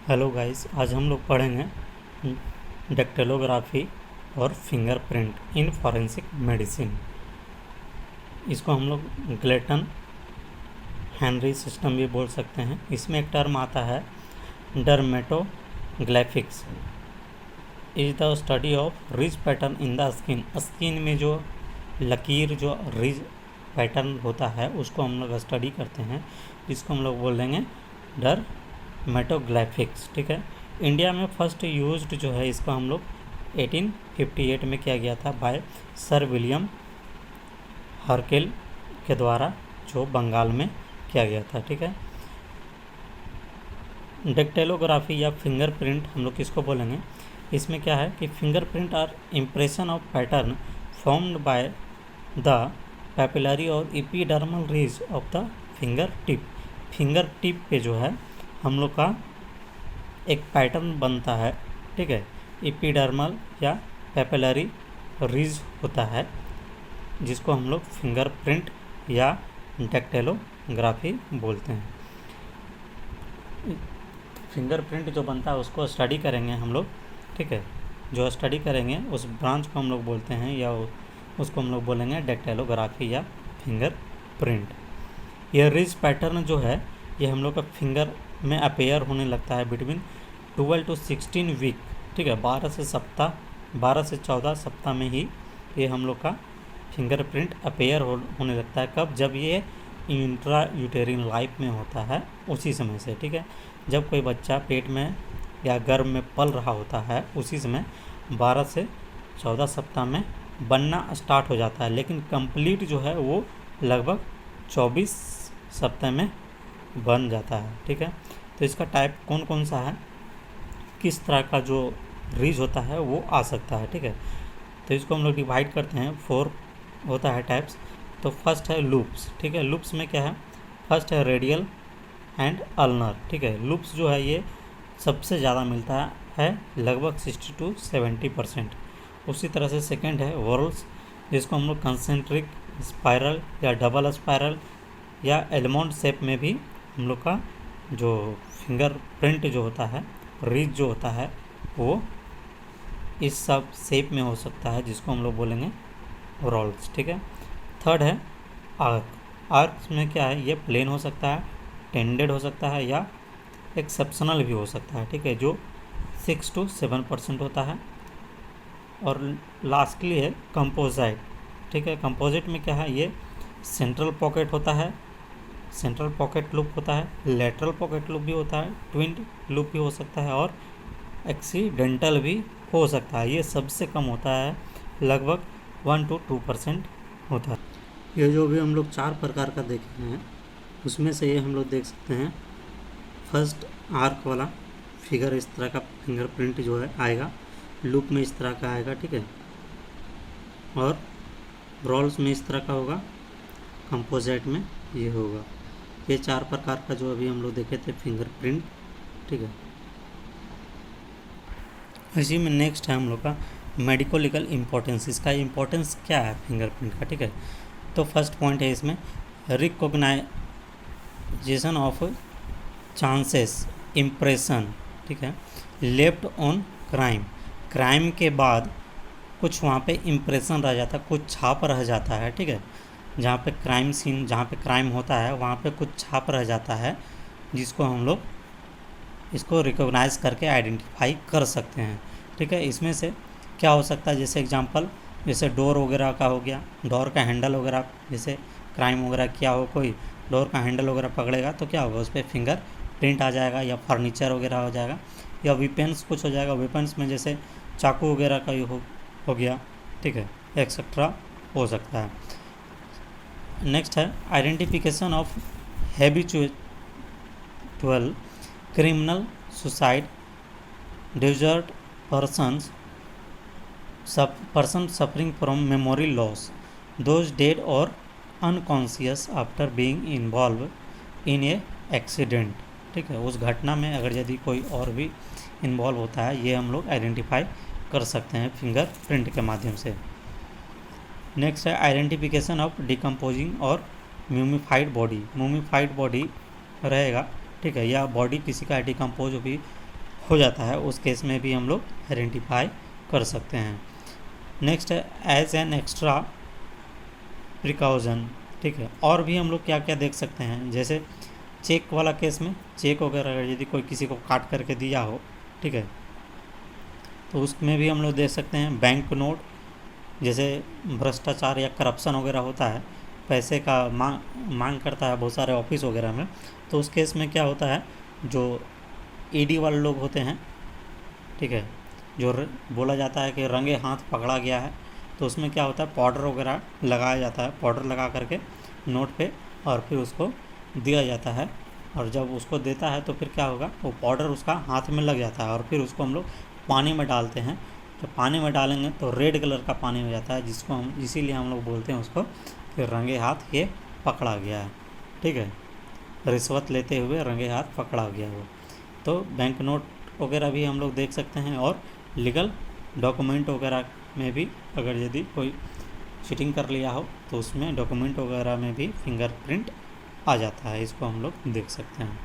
Hello guys, आज हम लोग पढ़ेंगे डेक्टिलोग्राफी और फिंगरप्रिंट इन फॉरेंसिक मेडिसिन। इसको हम लोग ग्लेटन हेनरी सिस्टम भी बोल सकते हैं। इसमें एक टर्म आता है dermatographics is the study of ridge pattern in the skin. Skin में जो लकीर, जो रिज पैटर्न होता है उसको हम लोग स्टडी करते हैं, जिसको हम लोग बोल देंगे डर्मेटोग्राफिक्स। ठीक है। इंडिया में फर्स्ट यूज्ड जो है इसको हम लोग 1858 में किया गया था बाय सर विलियम हर्केल के द्वारा, जो बंगाल में किया गया था। ठीक है। डेक्टिलोग्राफी या फिंगरप्रिंट हम लोग किसको बोलेंगे? इसमें क्या है कि fingerprint are impression of pattern formed by the papillary और epidermal ridge of the finger tip. Finger tip पे जो है हम लोग का एक पैटर्न बनता है। ठीक है। एपिडर्मल या पैपिलरी रिज होता है, जिसको हम लोग फिंगरप्रिंट या डेक्टिलोग्राफी बोलते हैं। फिंगरप्रिंट जो बनता है उसको स्टडी करेंगे हम लोग। ठीक है। जो स्टडी करेंगे उस ब्रांच को हम लोग बोलते हैं, या उसको हम लोग बोलेंगे डेक्टिलोग्राफी या फिंगरप्रिंट। यह रिज पैटर्न जो है ये हम लोग का फिंगर में अपेयर होने लगता है बिटवीन 12 to 16 वीक। ठीक है। 12 से 14 सप्ताह में ही ये हम लोग का फिंगरप्रिंट अपेयर होने लगता है। कब? जब ये इंट्रा यूटेरिन लाइफ में होता है, उसी समय से। ठीक है। जब कोई बच्चा पेट में या गर्भ में पल रहा होता है, उसी समय 12 से 14 सप्ताह में बनना स्टार्ट हो जाता है, लेकिन कंप्लीट जो है वो लगभग 24 सप्ताह में बन जाता है। ठीक है। तो इसका टाइप कौन कौन सा है, किस तरह का जो रिज होता है वो आ सकता है। ठीक है। तो इसको हम लोग डिवाइड करते हैं, 4 होता है टाइप्स। तो फर्स्ट है लूप्स। ठीक है। लूप्स में क्या है? फर्स्ट है रेडियल एंड अल्नर। ठीक है। लूप्स जो है ये सबसे ज़्यादा मिलता है, लगभग 60 to 70%। उसी तरह से सेकंड है वॉर्ल्स, जिसको हम लोग कंसेंट्रिक स्पाइरल या डबल स्पाइरल या एलमोंड शेप में भी हम लोग का जो फिंगरप्रिंट जो होता है, रिज जो होता है, वो इस सब शेप में हो सकता है, जिसको हम लोग बोलेंगे रोल्स। ठीक है। थर्ड है आर्क। आर्क में क्या है? ये प्लेन हो सकता है, टेंडेड हो सकता है, या एक्सेप्शनल भी हो सकता है। ठीक है। जो 6 to 7% होता है। और लास्टली है कंपोजिट। ठीक है। कंपोजिट में क्या है? ये सेंट्रल पॉकेट होता है, सेंट्रल पॉकेट लूप होता है, लेटरल पॉकेट लूप भी होता है, ट्विन लूप भी हो सकता है, और एक्सीडेंटल भी हो सकता है। ये सबसे कम होता है, लगभग 1 to 2% होता है। ये जो भी हम लोग 4 प्रकार का देखे हैं, उसमें से ये हम लोग देख सकते हैं। फर्स्ट आर्क वाला फिगर, इस तरह का फिंगरप्रिंट जो है आएगा, लूप में इस तरह का आएगा। ठीक है। और रोल्स में इस तरह का होगा, कंपोजिट में ये होगा। ये 4 प्रकार का जो अभी हम लोग देखे थे फिंगरप्रिंट। ठीक है। इसी में नेक्स्ट है हम लोग का मेडिको लीगल इम्पोर्टेंस। इसका इम्पोर्टेंस क्या है फिंगरप्रिंट का? ठीक है। तो फर्स्ट पॉइंट है इसमें रिकॉग्नाइजेशन ऑफ चांसेस इम्प्रेशन। ठीक है। Left on crime. क्राइम के बाद कुछ वहाँ पे इम्प्रेशन रह जाता है, कुछ छाप रह जाता है। ठीक है। जहाँ पे क्राइम सीन, जहाँ पे क्राइम होता है, वहाँ पे कुछ छाप रह जाता है, जिसको हम लोग इसको रिकॉग्नाइज करके आइडेंटिफाई कर सकते हैं। ठीक है। इसमें से क्या हो सकता है? जैसे एग्जांपल, जैसे डोर वगैरह का हो गया, डोर का हैंडल वगैरह, जैसे क्राइम वगैरह किया हो, कोई डोर का हैंडल वगैरह पकड़ेगा तो क्या होगा? उस पर फिंगर प्रिंट आ जाएगा, या फर्नीचर वगैरह हो जाएगा, या वेपन्स कुछ हो जाएगा। वेपन्स में जैसे चाकू वगैरह का हो गया। ठीक है। एक्सेट्रा हो सकता है। नेक्स्ट है identification of habitual criminal, suicide, desert person suffering from memory loss, those dead or unconscious after being involved in a accident। ठीक है। उस घटना में अगर यदि कोई और भी इन्वॉल्व होता है, ये हम लोग आइडेंटिफाई कर सकते हैं फिंगरप्रिंट के माध्यम से। नेक्स्ट है आइडेंटिफिकेशन ऑफ डिकम्पोजिंग और म्यूमिफाइड बॉडी। म्यूमिफाइड बॉडी रहेगा। ठीक है। या बॉडी किसी का डिकम्पोज भी खो जाता है, उस केस में भी हम लोग आइडेंटिफाई कर सकते हैं। नेक्स्ट है एज एन एक्स्ट्रा प्रिकॉशन, ठीक है। और भी हम लोग क्या क्या देख सकते हैं, जैसे चेक वाला केस में, चेक वगैरह यदि कोई किसी को काट करके दिया हो, ठीक है, तो उसमें भी हम लोग देख सकते हैं। बैंक नोट, जैसे भ्रष्टाचार या करप्शन वगैरह होता है, पैसे का मांग करता है बहुत सारे ऑफिस वगैरह में, तो उस केस में क्या होता है, जो ईडी वाले लोग होते हैं, ठीक है, जो बोला जाता है कि रंगे हाथ पकड़ा गया है, तो उसमें क्या होता है, पाउडर वगैरह लगाया जाता है, पाउडर लगा करके नोट पे, और फिर उसको दिया जाता है। और जब उसको देता है तो फिर क्या होगा, वो पाउडर उसका हाथ में लग जाता है, और फिर उसको हम लोग पानी में डालते हैं। जब पानी में डालेंगे तो रेड कलर का पानी हो जाता है, जिसको हम इसीलिए हम लोग बोलते हैं उसको कि रंगे हाथ ये पकड़ा गया है, ठीक है, रिश्वत लेते हुए रंगे हाथ पकड़ा गया वो। तो बैंक नोट वगैरह भी हम लोग देख सकते हैं, और लीगल डॉक्यूमेंट वगैरह में भी अगर यदि कोई चीटिंग कर लिया हो तो उसमें डॉक्यूमेंट वगैरह में भी फिंगरप्रिंट आ जाता है, इसको हम लोग देख सकते हैं।